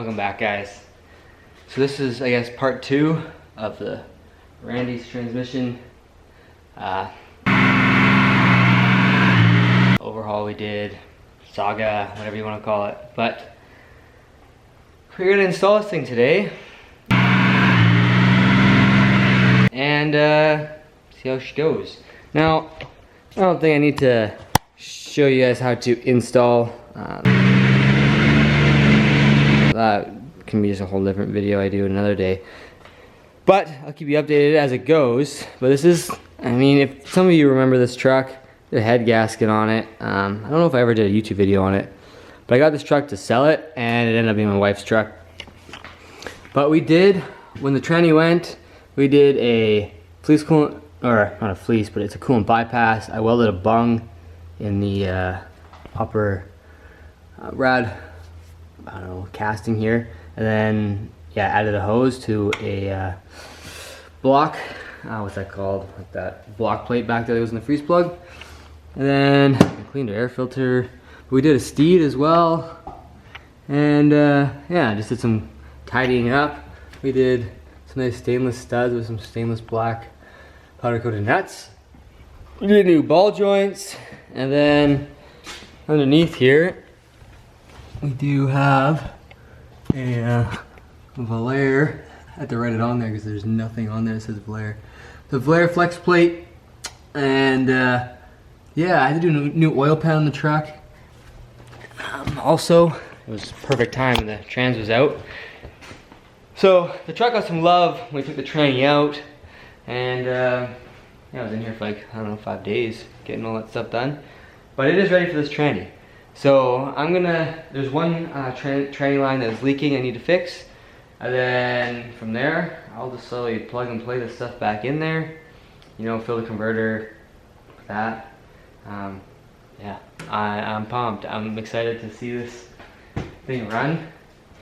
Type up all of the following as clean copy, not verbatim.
Welcome back, guys. So this is, I guess, part 2 of the Randy's transmission overhaul we did, saga, whatever you want to call it. But we're gonna install this thing today and see how she goes. Now, I don't think I need to show you guys how to install. That can be just a whole different video I do another day. But I'll keep you updated as it goes. But this is, I mean, if some of you remember this truck, the head gasket on it. I don't know if I ever did a YouTube video on it, but I got this truck to sell it, and it ended up being my wife's truck. But we did, when the tranny went, we did a fleece coolant, or not a fleece, but it's a coolant bypass. I welded a bung in the upper rad, I don't know, casting here, and then yeah, added a hose to a block, what's that called, like that block plate back there that was in the freeze plug, and then I cleaned the air filter. We did a steed as well, and yeah, just did some tidying up. We did some nice stainless studs with some stainless black powder coated nuts. We did new ball joints, and then underneath here we do have a Valair. I had to write it on there because there's nothing on there that says Valair. The Valair flex plate, and yeah, I had to do a new oil pan on the truck. Also, it was perfect time when the trans was out. So the truck got some love when we took the tranny out, and yeah, I was in here for like, I don't know, 5 days getting all that stuff done. But it is ready for this tranny. So I'm gonna, there's one tranny line that's leaking I need to fix, and then from there I'll just slowly plug and play the stuff back in there, you know, fill the converter, that. Yeah, I'm pumped. I'm excited to see this thing run,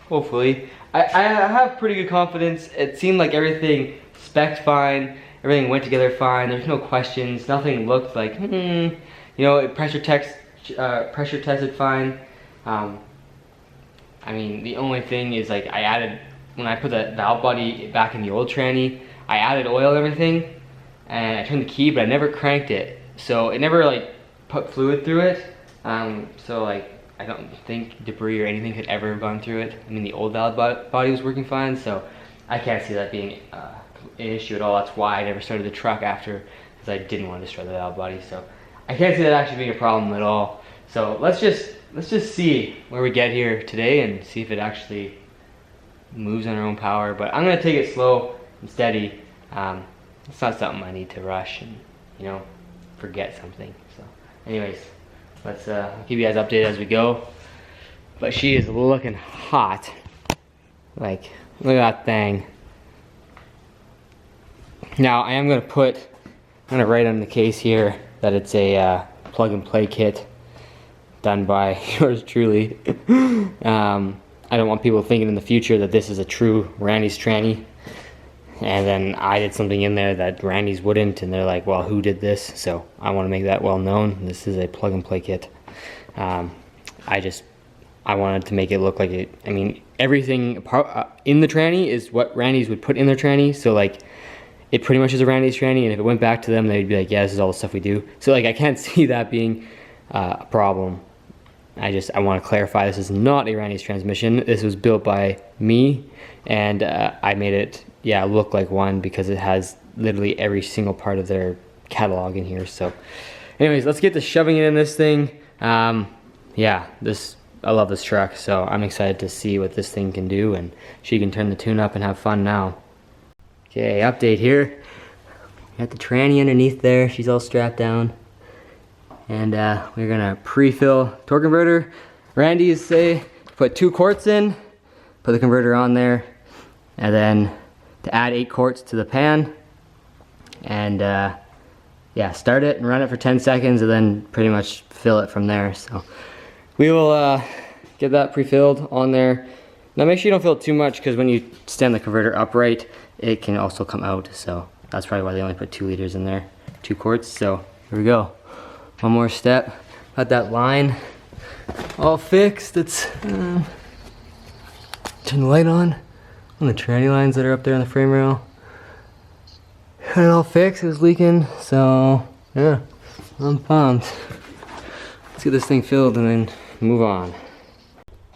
hopefully. I have pretty good confidence. It seemed like everything spec'd fine, everything went together fine, there's no questions, nothing looked like, you know, it pressure tested fine. I mean, the only thing is, like, I added, when I put the valve body back in the old tranny, I added oil and everything, and I turned the key, but I never cranked it, so it never like put fluid through it. So like, I don't think debris or anything could ever have gone through it. I mean, the old valve body was working fine, so I can't see that being an issue at all. That's why I never started the truck after, because I didn't want to destroy the valve body. So I can't see that actually being a problem at all. So let's just see where we get here today and see if it actually moves on our own power. But I'm gonna take it slow and steady. It's not something I need to rush and, you know, forget something. So anyways, let's keep you guys updated as we go. But she is looking hot. Like, look at that thing. Now I am I'm gonna write on the case here that it's a plug and play kit done by yours truly. I don't want people thinking in the future that this is a true Randy's tranny, and then I did something in there that Randy's wouldn't, and they're like, well, who did this? So I want to make that well known. This is a plug and play kit. I wanted to make it look like it, I mean, everything in the tranny is what Randy's would put in their tranny, so like, it pretty much is a Randy's tranny, and if it went back to them, they'd be like, yeah, this is all the stuff we do. So like, I can't see that being a problem. I want to clarify, this is not a Randy's transmission. This was built by me, and I made it, yeah, look like one because it has literally every single part of their catalog in here. So anyways, let's get to shoving it in this thing. Yeah, I love this truck, so I'm excited to see what this thing can do, and she can turn the tune up and have fun now. Okay, update here. Got the tranny underneath there, she's all strapped down. And we're gonna pre-fill torque converter. Randy's say put 2 quarts in, put the converter on there, and then to add 8 quarts to the pan, and yeah, start it and run it for 10 seconds, and then pretty much fill it from there. So we will get that pre-filled on there. Now make sure you don't fill it too much, because when you stand the converter upright, it can also come out. So that's probably why they only put 2 liters in there, 2 quarts. So here we go. One more step. Got that line all fixed. It's turn the light on the tranny lines that are up there on the frame rail. Got it all fixed, it was leaking, so yeah, I'm pumped. Let's get this thing filled and then move on.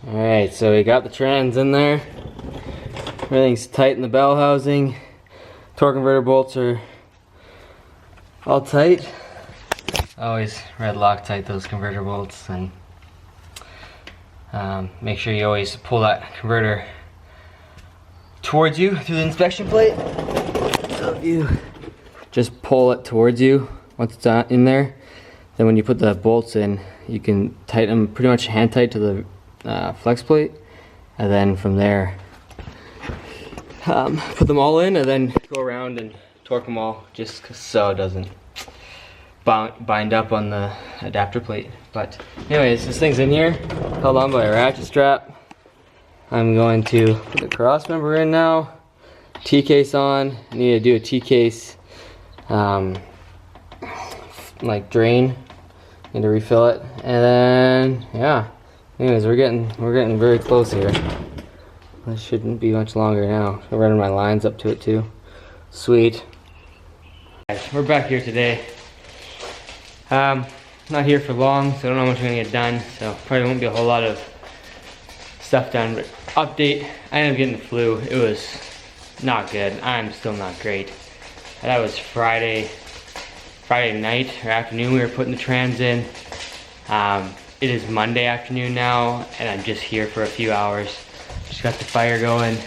Alright, so we got the trans in there. Everything's tight in the bell housing. Torque converter bolts are all tight. Always red Loctite those converter bolts, and make sure you always pull that converter towards you through the inspection plate. So if you just pull it towards you once it's in there, then when you put the bolts in, you can tighten them pretty much hand tight to the flex plate, and then from there put them all in and then go around and torque them all, just so it doesn't bind up on the adapter plate. But anyways, this thing's in here, held on by a ratchet strap. I'm going to put the cross member in now, T-case on. I need to do a T-case like drain, need to refill it, and then yeah, anyways, we're getting very close here. This shouldn't be much longer now. I'm running my lines up to it too. Sweet. We're back here today. Not here for long, so I don't know how much I'm gonna get done, so probably won't be a whole lot of stuff done, but update, I ended up getting the flu. It was not good. I'm still not great. That was Friday night or afternoon we were putting the trans in. It is Monday afternoon now, and I'm just here for a few hours. Just got the fire going.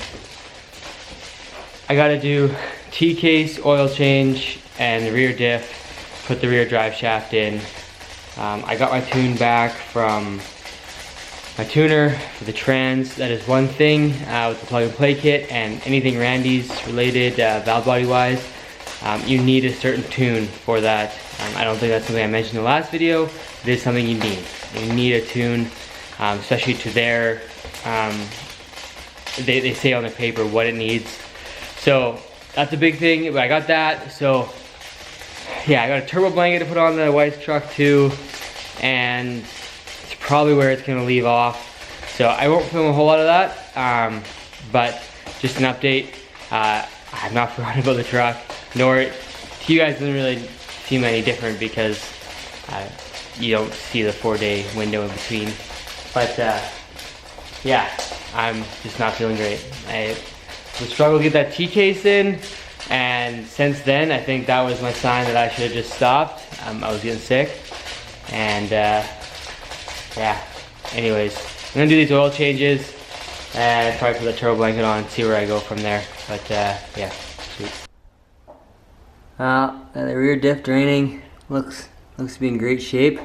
I gotta do T-case, oil change, and the rear diff, put the rear drive shaft in. I got my tune back from my tuner for the trans. That is one thing with the plug and play kit, and anything Randy's related valve body wise, you need a certain tune for that. I don't think that's something I mentioned in the last video. It is something you need. You need a tune, especially to their, they say on the paper what it needs. So that's a big thing, but I got that. So yeah, I got a turbo blanket to put on the wife's truck too, and it's probably where it's gonna leave off. So I won't film a whole lot of that, but just an update. I've not forgotten about the truck, nor to you guys doesn't really seem any different because you don't see the 4-day window in between. But yeah, I'm just not feeling great. I would struggle to get that T-case in, and since then I think that was my sign that I should have just stopped. I was getting sick, and yeah, anyways, I'm gonna do these oil changes and probably put the turbo blanket on and see where I go from there. But yeah, sweet. The rear diff draining looks to be in great shape.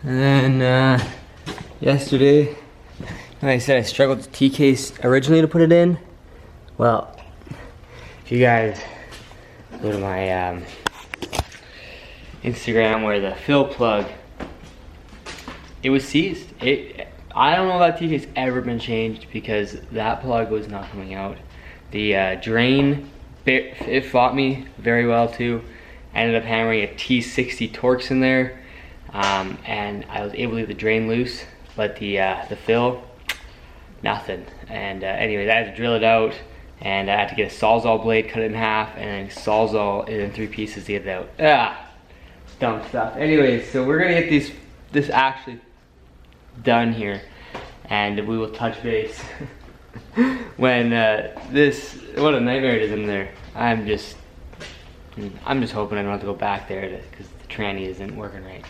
And then yesterday, like I said, I struggled with the T-case originally to put it in. Well, if you guys go to my Instagram where the fill plug, it was seized. I don't know if that T-case ever been changed because that plug was not coming out. The drain, it fought me very well too. I ended up hammering a T60 Torx in there, and I was able to leave the drain loose, but the fill, nothing. And anyways, I had to drill it out, and I had to get a Sawzall blade, cut it in half, and then Sawzall it in 3 pieces to get it out. Dumb stuff. Anyways, so we're gonna get this actually done here, and we will touch base when what a nightmare it is in there. I'm just hoping I don't have to go back there because the tranny isn't working right.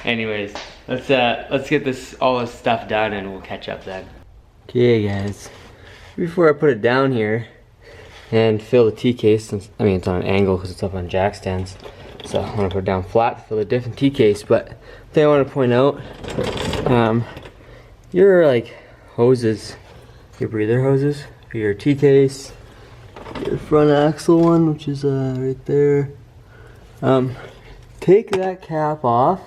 Anyways, let's get all this stuff done and we'll catch up then. Okay guys, before I put it down here and fill the T-case, since I mean it's on an angle because it's up on jack stands, so I want to put it down flat to fill a different T-case. But the thing I want to point out, your like hoses, your breather hoses, your T-case, your front axle one, which is right there. Take that cap off,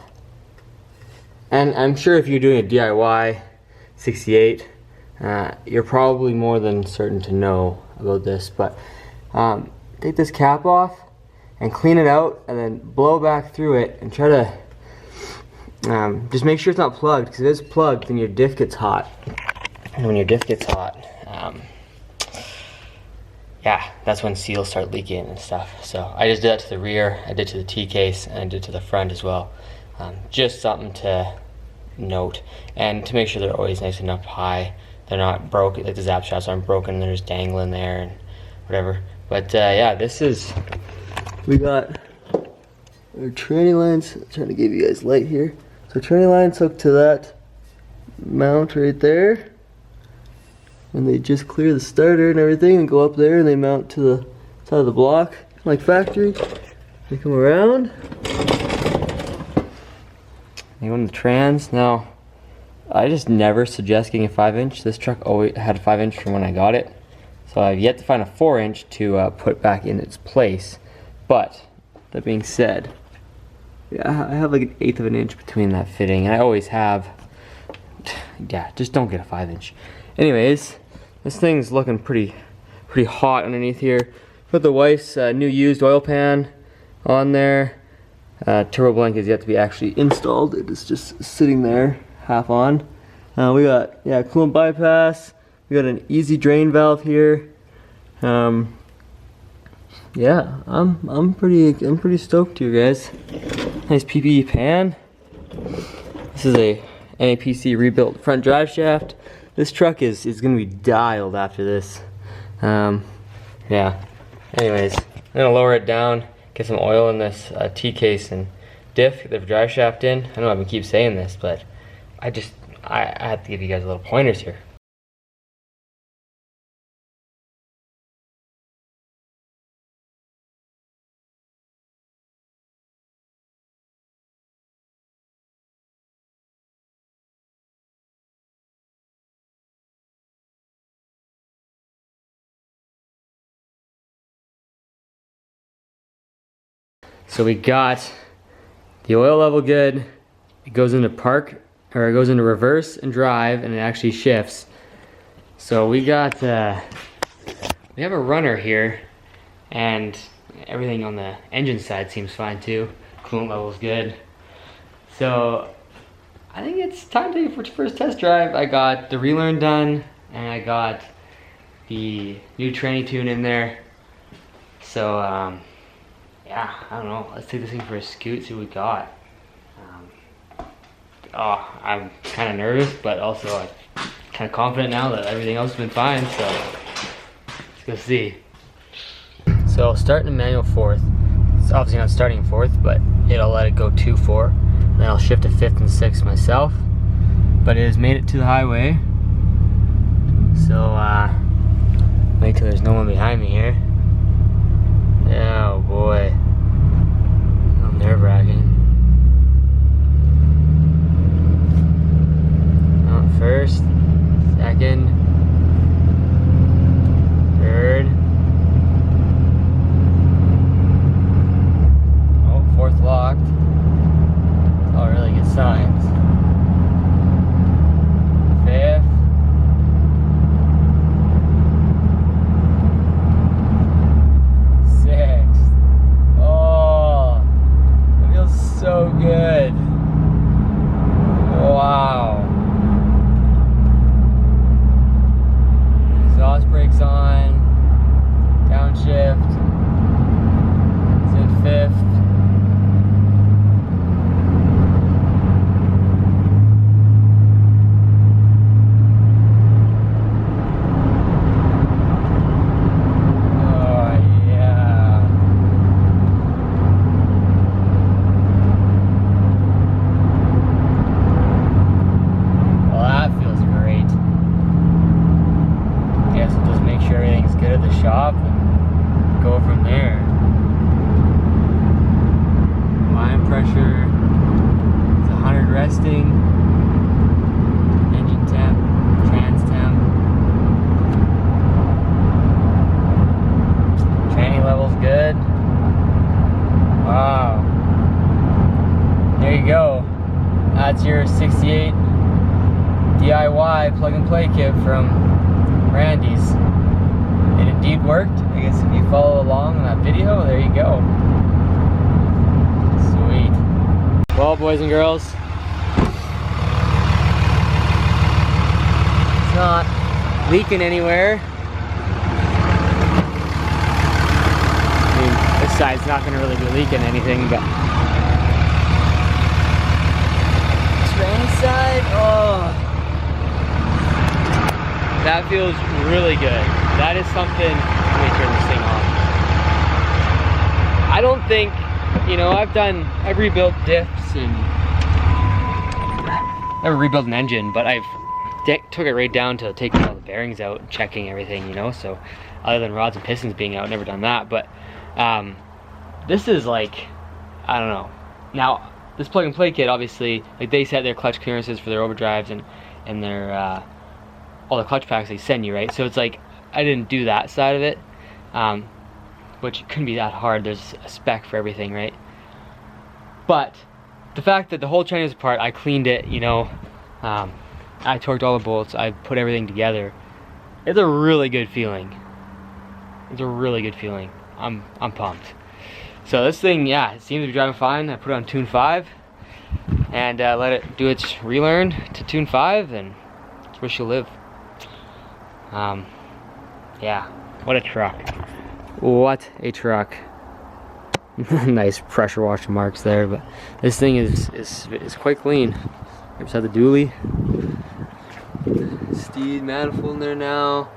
and I'm sure if you're doing a DIY 68, you're probably more than certain to know about this, but take this cap off and clean it out, and then blow back through it and try to just make sure it's not plugged, because if it's plugged then your diff gets hot. And when your diff gets hot, yeah, that's when seals start leaking and stuff. So I just did that to the rear, I did to the T-case, and I did to the front as well. Just something to note, and to make sure they're always nice enough high. They're not broken, like the zap shafts aren't broken, they're just dangling there and whatever. But yeah, this is, we got our tranny lines. I'm trying to give you guys light here. So tranny lines hook to that mount right there, and they just clear the starter and everything and go up there, and they mount to the side of the block like factory. They come around. They go in the trans. Now, I just never suggest getting a 5-inch. This truck always had a 5-inch from when I got it, so I've yet to find a 4-inch to put back in its place. But that being said, yeah, I have like 1/8 of an inch between that fitting, and I always have. Yeah, just don't get a 5-inch. Anyways, this thing's looking pretty hot underneath here. Put the wife's new used oil pan on there. Turbo blank is yet to be actually installed. It is just sitting there, half on. We got, yeah, coolant bypass. We got an easy drain valve here. Yeah, I'm pretty stoked here, guys. Nice PPE pan. This is a NAPC rebuilt front drive shaft. This truck is gonna be dialed after this. Yeah. Anyways, I'm gonna lower it down, get some oil in this T-case and diff, get the drive shaft in. I know I keep saying this, but I have to give you guys a little pointers here. So we got the oil level good. It goes into park, or it goes into reverse and drive, and it actually shifts. So we got, we have a runner here, and everything on the engine side seems fine too. Coolant level's good. So I think it's time to take it for its first test drive. I got the relearn done, and I got the new tranny tune in there. So yeah, I don't know. Let's take this thing for a scoot, see what we got. Oh, I'm kind of nervous, but also I'm kind of confident now that everything else has been fine, so let's go see. So starting in manual fourth. It's obviously not starting in fourth, but it'll let it go 2-4. And then I'll shift to fifth and sixth myself. But it has made it to the highway. So wait till there's no one behind me here. Oh boy. I'm nerve-wracking. First, second, third. Oh, fourth locked. All really good signs. Fifth. Sixth. Oh, that feels so good. Wow. Exhaust brakes on, downshift, it's in fifth. Oh yeah. Well, that feels great. Guess we'll just make sure everything's good at the shop and go from there. Line pressure is 100 resting. Engine temp, trans temp. Tranny level's good. Wow. There you go. That's your 68 DIY plug and play kit from Randy's. It indeed worked. I guess if you follow along in that video, there you go. Sweet. Well, boys and girls, so not leaking anywhere. I mean, this side's not gonna really be leaking anything, but train side, oh, that feels really good. That is something. Let me turn this thing on. I don't think, you know, I've rebuilt diffs and never rebuilt an engine, but I've took it right down to taking all the bearings out and checking everything, you know. So other than rods and pistons being out, never done that. But this is like, I don't know. Now this plug and play kit, obviously, like they set their clutch clearances for their overdrives and their all the clutch packs they send you, right? So it's like I didn't do that side of it, which couldn't be that hard. There's a spec for everything, right? But the fact that the whole train is apart, I cleaned it, you know, I torqued all the bolts, I put everything together. It's a really good feeling. It's a really good feeling. I'm pumped. So this thing, yeah, it seems to be driving fine. I put it on tune 5 and let it do its relearn to tune 5, and that's where she'll live. Yeah, what a truck. What a truck. Nice pressure washer marks there, but this thing is quite clean. Just have the dually. Steed manifold in there now.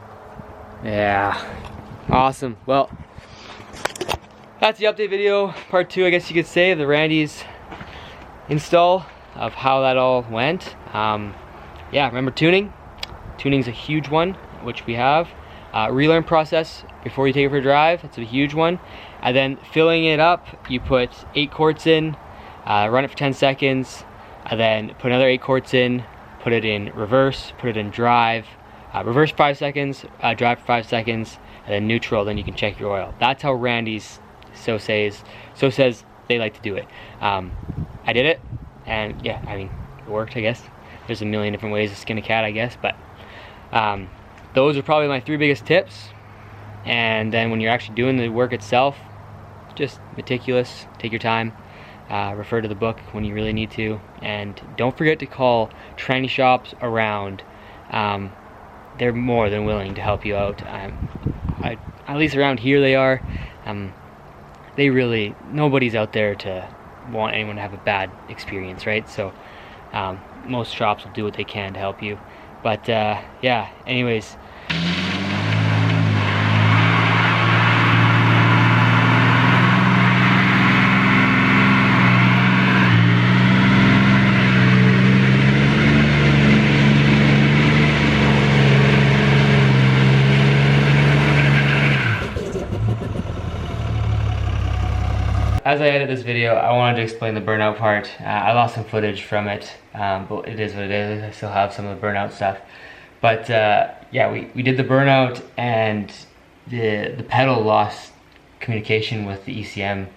Yeah, awesome. Well, that's the update video, part 2, I guess you could say, of the Randy's install, of how that all went. Yeah, remember tuning. Tuning's a huge one, which we have. Relearn process before you take it for a drive, that's a huge one. And then filling it up, you put 8 quarts in, run it for 10 seconds, and then put another 8 quarts in, put it in reverse, put it in drive, reverse 5 seconds, drive for 5 seconds, and then neutral, then you can check your oil. That's how Randy's says they like to do it. I did it, and yeah, I mean, it worked, I guess. There's a million different ways to skin a cat, I guess, but those are probably my 3 biggest tips. And then when you're actually doing the work itself, just meticulous, take your time, refer to the book when you really need to, and don't forget to call tranny shops around. They're more than willing to help you out. At least around here they are. They really, nobody's out there to want anyone to have a bad experience, right? So most shops will do what they can to help you. But yeah, anyways. As I edit this video, I wanted to explain the burnout part. I lost some footage from it, but it is what it is. I still have some of the burnout stuff. But yeah, we did the burnout, and the pedal lost communication with the ECM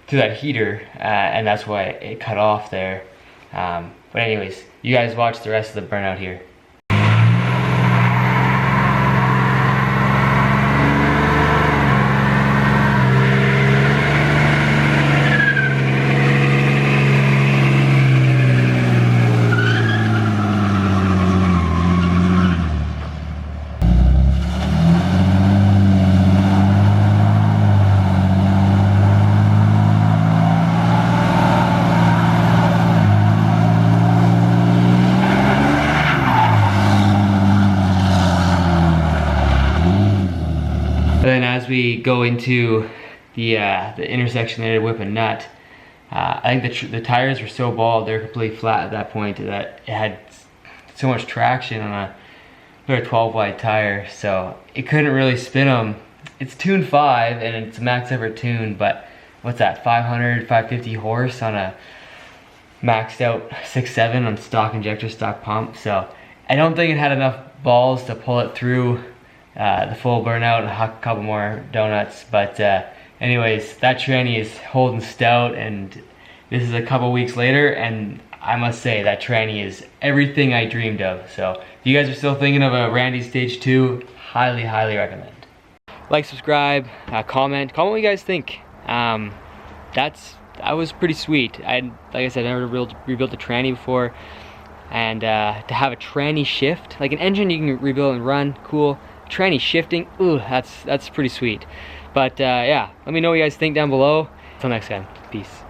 through that heater, and that's why it cut off there. But anyways, you guys watch the rest of the burnout here. Then as we go into the intersection there to whip a nut, I think the tires were so bald, they were completely flat at that point, that it had so much traction on a 12 wide tire, so it couldn't really spin them. It's tune 5 and it's a max ever tune, but what's that, 500, 550 horse on a maxed out 6.7 on stock injector, stock pump. So I don't think it had enough balls to pull it through the full burnout and a couple more donuts. But anyways, that tranny is holding stout, and this is a couple weeks later, and I must say that tranny is everything I dreamed of. So if you guys are still thinking of a Randy Stage 2, highly recommend. Like, subscribe, comment what you guys think. That was pretty sweet. Like I said, I never rebuilt a tranny before. And to have a tranny shift, like an engine you can rebuild and run, cool. Tranny shifting, ooh, that's pretty sweet. But yeah, let me know what you guys think down below. Until next time, peace.